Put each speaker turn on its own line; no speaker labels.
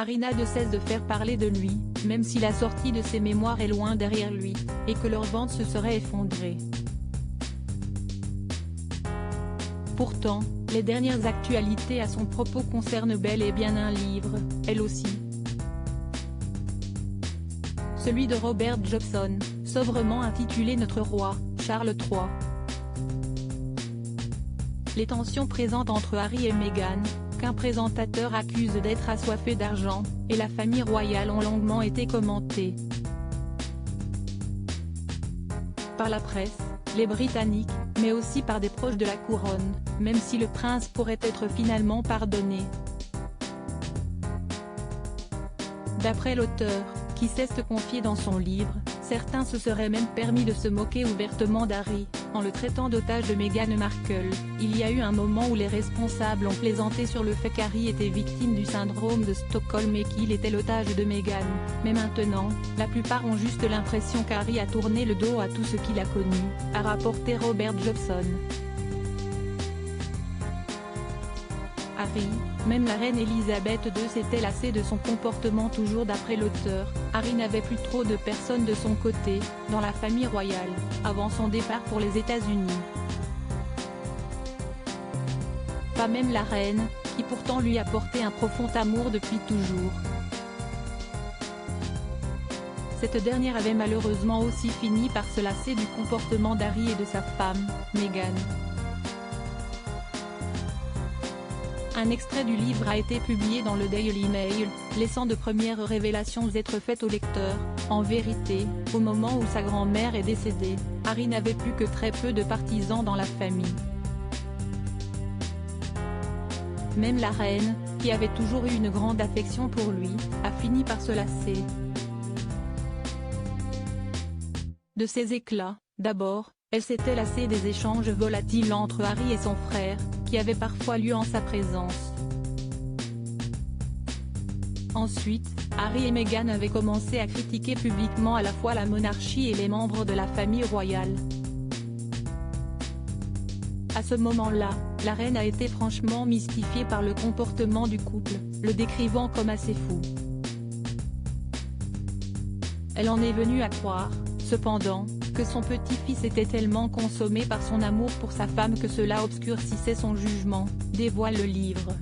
Harry n'a de cesse de faire parler de lui, même si la sortie de ses mémoires est loin derrière lui, et que leur vente se serait effondrée. Pourtant, les dernières actualités à son propos concernent bel et bien un livre, elle aussi. Celui de Robert Jobson, sobrement intitulé Notre roi, Charles III. Les tensions présentes entre Harry et Meghan, qu'un présentateur accuse d'être assoiffé d'argent, et la famille royale ont longuement été commentées par la presse, les Britanniques, mais aussi par des proches de la couronne, même si le prince pourrait être finalement pardonné. D'après l'auteur, qui sait se confier dans son livre, certains se seraient même permis de se moquer ouvertement d'Harry, en le traitant d'otage de Meghan Markle. Il y a eu un moment où les responsables ont plaisanté sur le fait qu'Harry était victime du syndrome de Stockholm et qu'il était l'otage de Meghan, mais maintenant, la plupart ont juste l'impression qu'Harry a tourné le dos à tout ce qu'il a connu, a rapporté Robert Jobson. Harry, même la reine Elisabeth II s'était lassée de son comportement. Toujours d'après l'auteur, Harry n'avait plus trop de personnes de son côté, dans la famille royale, avant son départ pour les États-Unis. Pas même la reine, qui pourtant lui apportait un profond amour depuis toujours. Cette dernière avait malheureusement aussi fini par se lasser du comportement d'Harry et de sa femme, Meghan. Un extrait du livre a été publié dans le Daily Mail, laissant de premières révélations être faites au lecteur. En vérité, au moment où sa grand-mère est décédée, Harry n'avait plus que très peu de partisans dans la famille. Même la reine, qui avait toujours eu une grande affection pour lui, a fini par se lasser de ses éclats. D'abord, elle s'était lassée des échanges volatiles entre Harry et son frère, qui avaient parfois lieu en sa présence. Ensuite, Harry et Meghan avaient commencé à critiquer publiquement à la fois la monarchie et les membres de la famille royale. À ce moment-là, la reine a été franchement mystifiée par le comportement du couple, le décrivant comme assez fou. Elle en est venue à croire, cependant, que son petit-fils était tellement consommé par son amour pour sa femme que cela obscurcissait son jugement, dévoile le livre.